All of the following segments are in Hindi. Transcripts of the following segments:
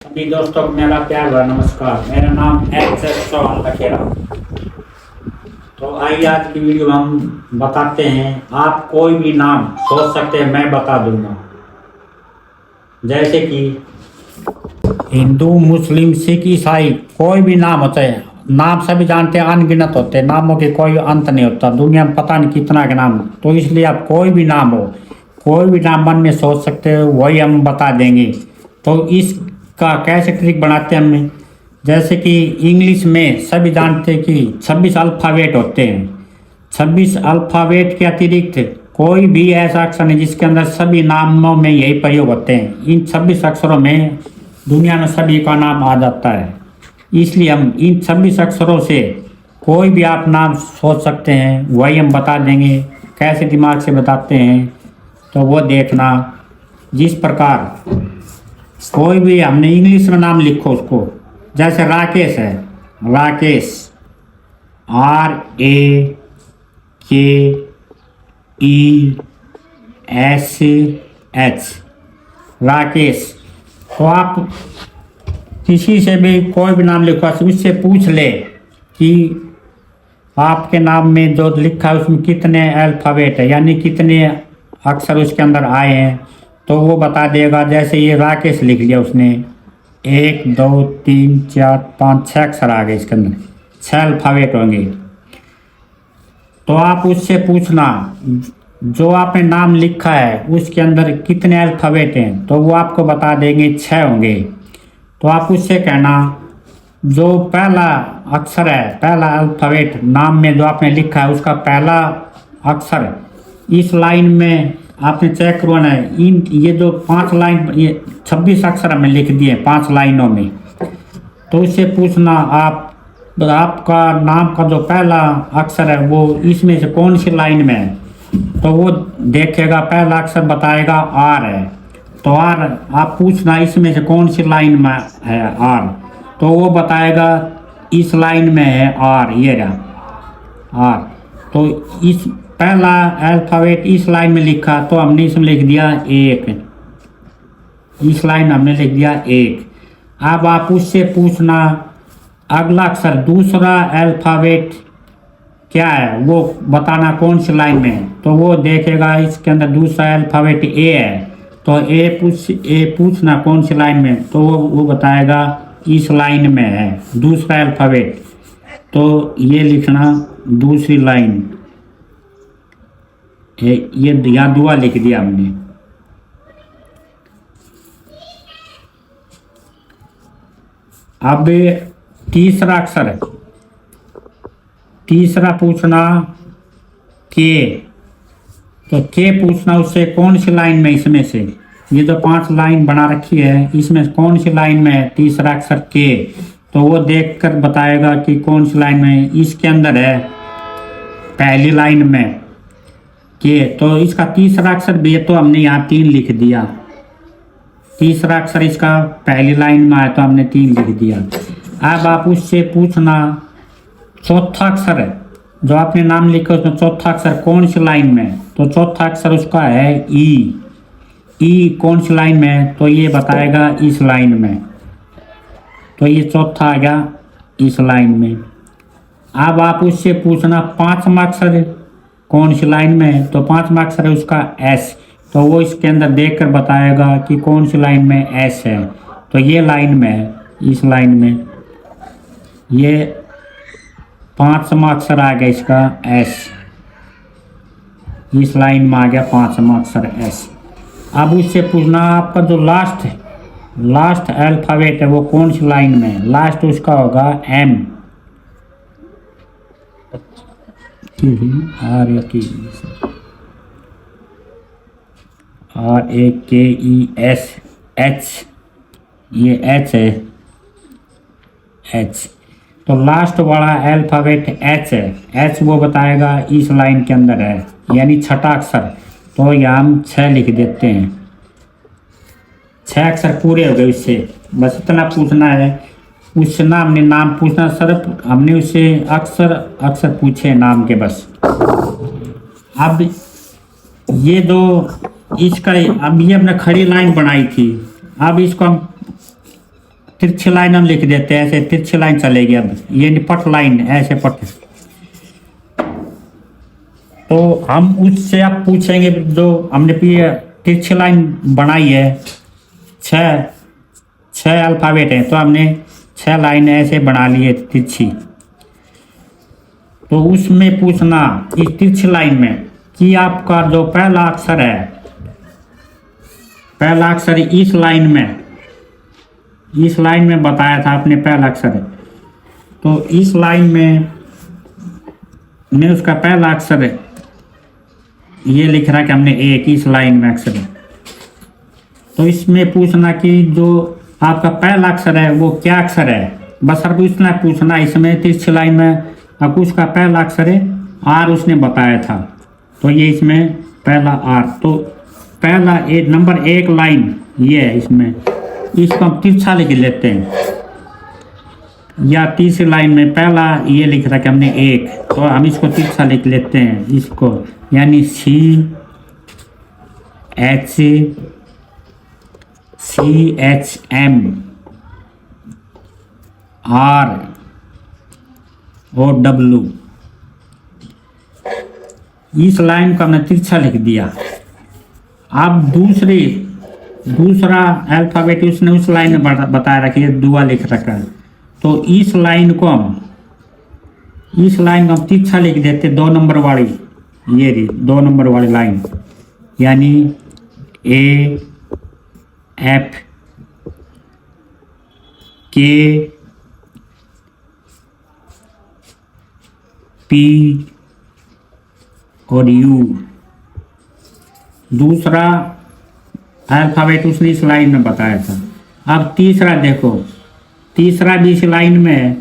सभी दोस्तों को मेरा प्यार भरा नमस्कार। मेरा नाम एच चौहान लखेरा। तो आइए आज की वीडियो में हम बताते हैं। आप कोई भी नाम सोच सकते हैं, मैं बता दूंगा। जैसे कि हिंदू, मुस्लिम, सिख, ईसाई, कोई भी नाम होता है। नाम सभी जानते हैं, अनगिनत होते हैं। नामों के कोई अंत नहीं होता। दुनिया में पता नहीं कितना के नाम। तो इसलिए आप कोई भी नाम हो, कोई भी नाम मन में सोच सकते हो, वही हम बता देंगे। तो इसका कैसे ट्रिक बनाते हैं हमने, जैसे कि इंग्लिश में सभी जानते हैं कि 26 अल्फ़ाबेट होते हैं। 26 अल्फ़ाबेट के अतिरिक्त कोई भी ऐसा अक्षर नहीं जिसके अंदर सभी नामों में यही प्रयोग होते हैं। इन 26 अक्षरों में दुनिया में सभी का नाम आ जाता है। इसलिए हम इन 26 अक्षरों से कोई भी आप नाम सोच सकते हैं, वही हम बता देंगे। कैसे दिमाग से बताते हैं तो वो देखना। जिस प्रकार कोई भी हमने इंग्लिश में नाम लिखो उसको, जैसे राकेश है, राकेश, RAKESH, राकेश। तो आप किसी से भी कोई भी नाम लिखवा, उससे पूछ ले कि आपके नाम में जो लिखा है उसमें कितने अल्फ़ाबेट है, यानी कितने अक्षर उसके अंदर आए हैं, तो वो बता देगा। जैसे ये राकेश लिख लिया उसने, 1 2 3 4 5 6 अक्षर आ गए इसके अंदर, 6 अल्फ़ाबेट होंगे। तो आप उससे पूछना जो आपने नाम लिखा है उसके अंदर कितने अल्फ़ाबेट हैं, तो वो आपको बता देंगे 6 होंगे। तो आप उससे कहना जो पहला अक्षर है, पहला अल्फ़ाबेट नाम में जो आपने लिखा है उसका पहला अक्षर इस लाइन में आपने चेक करवाना है। इन ये जो 5 लाइन, ये 26 अक्षर हमने लिख दिए 5 लाइनों में। तो उससे पूछना आपका नाम का जो पहला अक्षर है वो इसमें से कौन सी लाइन में है। तो वो देखेगा, पहला अक्षर बताएगा आर है, तो आर आप पूछना इसमें से कौन सी लाइन में है आर, तो वो बताएगा इस लाइन में है आर, ये रहा आर। तो इस पहला अल्फ़ाबेट इस लाइन में लिखा, तो हमने इसमें लिख दिया 1, इस लाइन में हमने लिख दिया 1। अब आप उससे पूछना अगला अक्षर, दूसरा अल्फ़ाबेट क्या है वो बताना कौन सी लाइन में है। तो वो देखेगा इसके अंदर दूसरा अल्फ़ाबेट ए है, तो ए पूछना कौन सी लाइन में, तो वो बताएगा इस लाइन में है दूसरा अल्फ़ाबेट। तो ये लिखना दूसरी लाइन, ये यहाँ दुआ लिख दिया हमने। अब तीसरा अक्षर है, तीसरा पूछना के, तो के पूछना उससे कौन सी लाइन में, इसमें से ये जो 5 लाइन बना रखी है इसमें कौन सी लाइन में है तीसरा अक्षर के, तो वो देखकर बताएगा कि कौन सी लाइन में। इसके अंदर है पहली लाइन में के, तो इसका तीसरा अक्षर भी है, तो हमने यहाँ 3 लिख दिया। तीसरा अक्षर इसका पहली लाइन में आया तो हमने 3 लिख दिया। अब आप उससे पूछना चौथा अक्षर है जो आपने नाम लिखा उसमें चौथा अक्षर कौन सी लाइन में है, तो चौथा अक्षर उसका है ई कौन सी लाइन में है, तो ये बताएगा इस लाइन में, तो ये चौथा आ गया इस लाइन में। अब आप उससे पूछना 5वां अक्षर कौन सी लाइन में है, तो 5वां अक्षर है उसका एस, तो वो इसके अंदर देखकर बताएगा कि कौन सी लाइन में एस है, तो ये लाइन में है, इस लाइन में। ये 5वां अक्षर आ गया इसका एस, इस लाइन में आ गया 5वां अक्षर एस। अब उससे पूछना आपका जो लास्ट अल्फ़ाबेट है वो कौन सी लाइन में है, लास्ट उसका होगा एम, RAKESH, ये एच है, एच। तो लास्ट वाला अल्फ़ाबेट एच है, एच वो बताएगा इस लाइन के अंदर है, यानी छठा अक्षर। तो यहाँ हम 6 लिख देते हैं, 6 अक्षर पूरे हो गए। उससे बस इतना पूछना है। उससे ना हमने नाम पूछना, सिर्फ हमने उससे अक्षर पूछे नाम के बस। अब ये दो इसका, अब ये हमने खड़ी लाइन बनाई थी, अब इसको हम तिरछी लाइन हम लिख देते हैं, ऐसे तिरछी लाइन चलेगी। अब ये पट लाइन ऐसे पट, तो हम उससे अब पूछेंगे जो हमने तिरछी लाइन बनाई है, छह अल्फ़ाबेट हैं, तो हमने 6 लाइन ऐसे बना ली है तिरछी। तो उसमें पूछना इस तिरछी लाइन में कि आपका जो पहला अक्षर है, पहला अक्षर इस लाइन में बताया था आपने पहला अक्षर है, तो इस लाइन में उसका पहला अक्षर है, ये लिख रहा है कि हमने एक इस लाइन में अक्षर है। तो इसमें पूछना कि जो आपका पहला अक्षर है वो क्या अक्षर है, बस अब उसने पूछना। इसमें तिरछी लाइन में अब उसका पहला अक्षर है आर, उसने बताया था, तो ये इसमें पहला आर। तो पहला नंबर 1 लाइन ये है, इसमें इसको हम तिरछा लिख लेते हैं, या तीसरी लाइन में पहला ये लिख रहा है कि हमने 1, तो हम इसको तिरछा लिख लेते हैं इसको, यानी CHM R और W, इस लाइन को हमने तिरछा लिख दिया। अब दूसरा अल्फाबेट उसने उस लाइन में बताया रखा है, दुआ लिख रखा है, तो इस लाइन को हम तिरछा लिख देते 2 नंबर वाली, ये रही 2 नंबर वाली लाइन, यानी AF K P और U। दूसरा अल्फाबेट उसने इस लाइन में बताया था। अब तीसरा देखो, तीसरा भी इस लाइन में है,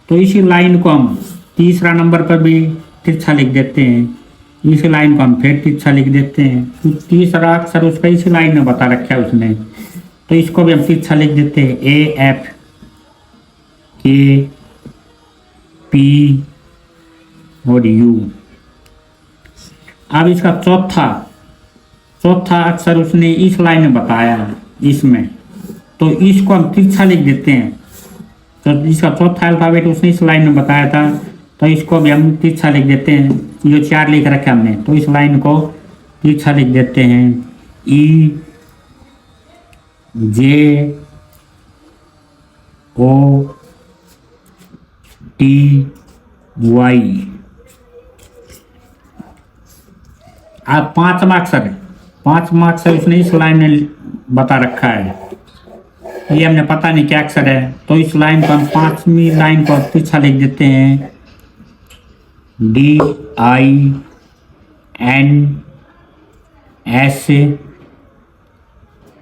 तो इसी लाइन को हम तीसरा नंबर पर भी तिरछा लिख देते हैं, इस लाइन को हम फिर तिरछा लिख देते हैं। तो तीसरा अक्षर उसका इसी लाइन में बता रखा है उसने, तो इसको भी हम तिरछा लिख देते हैं AF K P और U। अब इसका चौथा अक्षर उसने इस लाइन में बताया है इसमें, तो इसको हम तिरछा लिख देते हैं। तो इसका चौथा अल्फाबेट उसने इस लाइन में बताया था, तो इसको भी हम तिरछा लिख देते हैं। जो 4 लिख रखे हमने, तो इस लाइन को तिरछा लिख देते हैं EJOTY। अब पांचवा अक्षर उसने इस लाइन में बता रखा है, ये हमने पता नहीं क्या अक्षर है, तो इस लाइन को हम 5वीं लाइन को तिरछा लिख देते हैं DINS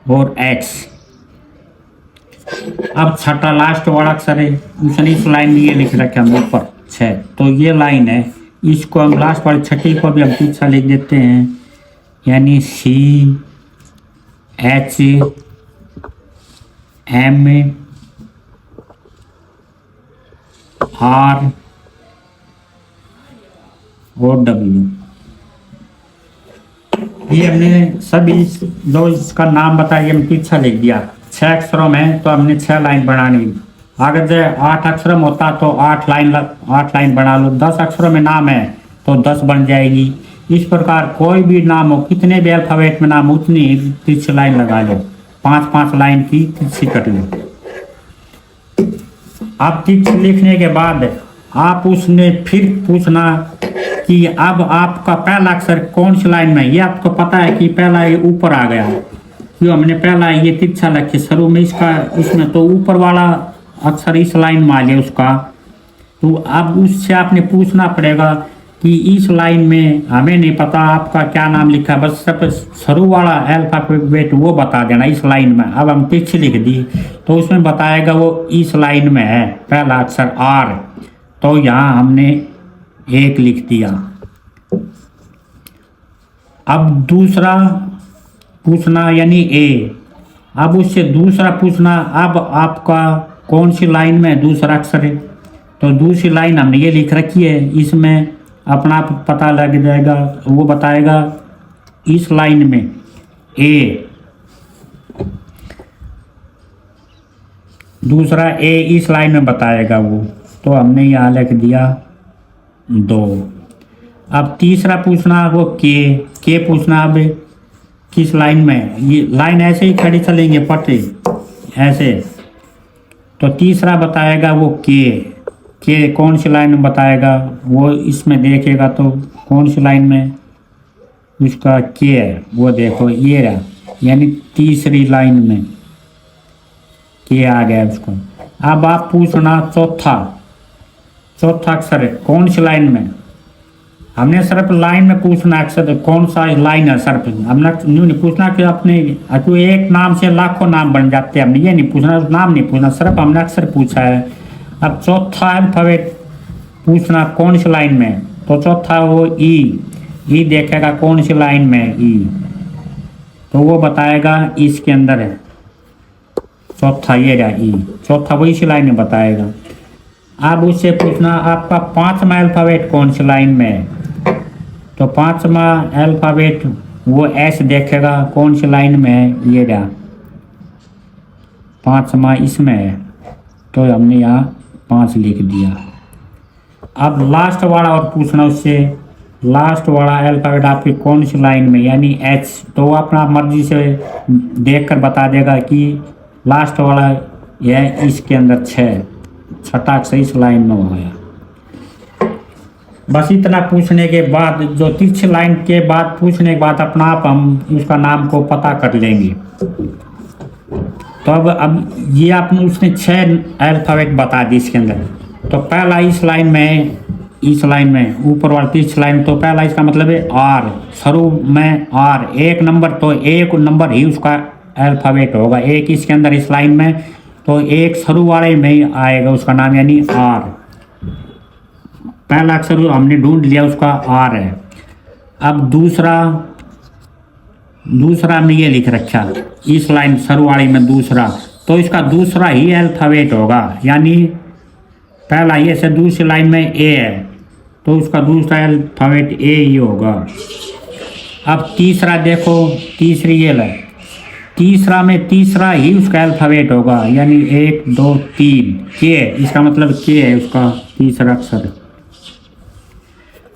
और X। अब छठा लास्ट वाला अक्षर है, उसने इस लाइन में ये लिख रखा है ऊपर 6, तो ये लाइन है, इसको हम लास्ट वाली छठी को भी हम तिरछा लिख देते हैं, यानी CHM R और W। ये हमने सभी जो इसका नाम बताया हम तिरछा लिख दिया। 6 अक्षरों में तो हमने 6 लाइन बनानी, अगर जो 8 अक्षरों में होता तो 8 लाइन बना लो, 10 अक्षरों में नाम है तो 10 बन जाएगी। इस प्रकार कोई भी नाम हो, कितने भी अल्फाबेट में नाम, उतनी तिरछी लाइन लगा लो, 5-5 लाइन की तिरछी कट लो। अब तिरछी लिखने के बाद आप उसने फिर पूछना कि अब आपका पहला अक्षर कौन सी लाइन में, ये आपको पता है कि पहला ये ऊपर आ गया, क्यों हमने पहला ये तिरछा रखे शुरू में इसमें, तो ऊपर वाला अक्षर इस लाइन में आ गया उसका। तो अब उससे आपने पूछना पड़ेगा कि इस लाइन में हमें नहीं पता आपका क्या नाम लिखा, बस सब शुरू वाला अल्फाबेट वो बता देना इस लाइन में। अब हम तिरछी लिख दी तो उसमें बताएगा वो इस लाइन में है पहला अक्षर R, तो यहाँ हमने 1 लिख दिया। अब दूसरा पूछना यानी A, अब उससे दूसरा पूछना अब आपका कौन सी लाइन में दूसरा अक्षर है, तो दूसरी लाइन हमने ये लिख रखी है, इसमें अपना आप पता लग जाएगा, वो बताएगा इस लाइन में A। दूसरा ए इस लाइन में बताएगा वो, तो हमने यहाँ लिख दिया 2। अब तीसरा पूछना वो के पूछना। अब किस लाइन में, ये लाइन ऐसे ही खड़ी चलेंगे पट्टी ऐसे, तो तीसरा बताएगा वो के कौन सी लाइन में बताएगा, वो इसमें देखेगा तो कौन सी लाइन में उसका के है, वो देखो ये रहा, यानी तीसरी लाइन में के आ गया उसको। अब आप पूछना चौथा अक्षर कौन सी लाइन में। हमने सिर्फ लाइन में पूछना अक्षर कौन सा लाइन है, सिर्फ हमने यूँ नहीं पूछना कि अपने एक नाम से लाखों नाम बन जाते हैं, हमने ये नहीं पूछना, नाम नहीं पूछना, सिर्फ हमने अक्षर पूछा है। अब चौथा अल्फाबेट पूछना कौन सी लाइन में, तो चौथा वो ई देखेगा कौन सी लाइन में ई, तो वो बताएगा इसके अंदर है चौथा, ये रहा ई, चौथा वही सी लाइन में बताएगा। अब उससे पूछना आपका पांचवा अल्फाबेट कौन सी लाइन में है, तो पांचवा अल्फाबेट वो एस देखेगा कौन सी लाइन में है, ये रहा पांचवा इसमें है, तो हमने यहाँ 5 लिख दिया। अब लास्ट वाला और पूछना उससे, लास्ट वाला अल्फाबेट आपकी कौन सी लाइन में, यानी एच, तो वो अपना मर्जी से देखकर बता देगा कि लास्ट वाला यह इसके अंदर 6 छठा अक्षर इस लाइन में हो गया। बस इतना पूछने के बाद, जो तीसरी लाइन के बाद पूछने के बाद अपना आप हम उसका नाम को पता कर लेंगे। तो अब ये आपने उसने 6 अल्फाबेट बता दी इसके अंदर। तो पहला इस लाइन में ऊपर वाली तीसरी लाइन, तो पहला इसका मतलब है आर, शुरू में आर, एक नंबर, तो एक नंबर ही उसका अल्फाबेट होगा, एक इसके अंदर इस लाइन में, तो एक शुरू वाले में ही आएगा उसका नाम, यानी आर। पहला अक्षर हमने ढूंढ लिया, उसका आर है। अब दूसरा में ये लिख रखा इस लाइन शुरू वाली में दूसरा, तो इसका दूसरा ही अल्फाबेट होगा, यानी पहला ये से दूसरी लाइन में ए है, तो उसका दूसरा अल्फाबेट ए ही होगा। अब तीसरा देखो, तीसरी ये है, तीसरा में तीसरा ही उसका अल्फाबेट होगा, यानी 1 2 3 के, इसका मतलब के है उसका तीसरा अक्षर।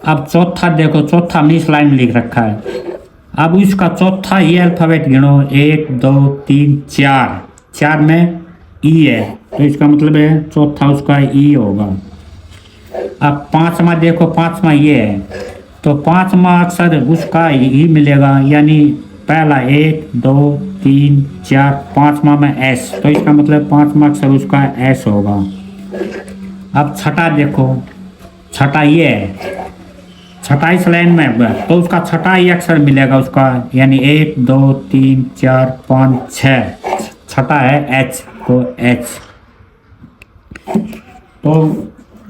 अब चौथा देखो, चौथा हमने इस लाइन में लिख रखा है। अब इसका चौथा ही अल्फाबेट गिनो, 1 2 3 4 में ई है, तो इसका मतलब है चौथा उसका ई होगा। अब पांचवा देखो, पांचवा ये है, तो पांचवा अक्षर उसका ही मिलेगा, यानी पहला 1 2 3 4, पांचवा में एस, तो इसका मतलब पांचवा अक्षर उसका एस होगा। अब छठा देखो, छठा ये है, छठा इस लाइन में है, तो उसका छठा ही अक्षर मिलेगा उसका, यानी 1 2 3 4 5 6, छठा है एच, तो एच। तो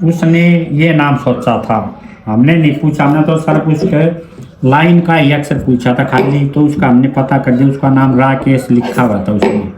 उसने ये नाम सोचा था, हमने नहीं पूछा, हमने तो सिर्फ उसके लाइन का ही अक्षर पूछा था खाली, तो उसका हमने पता कर दिया, उसका नाम राकेश लिखा हुआ था उसमें।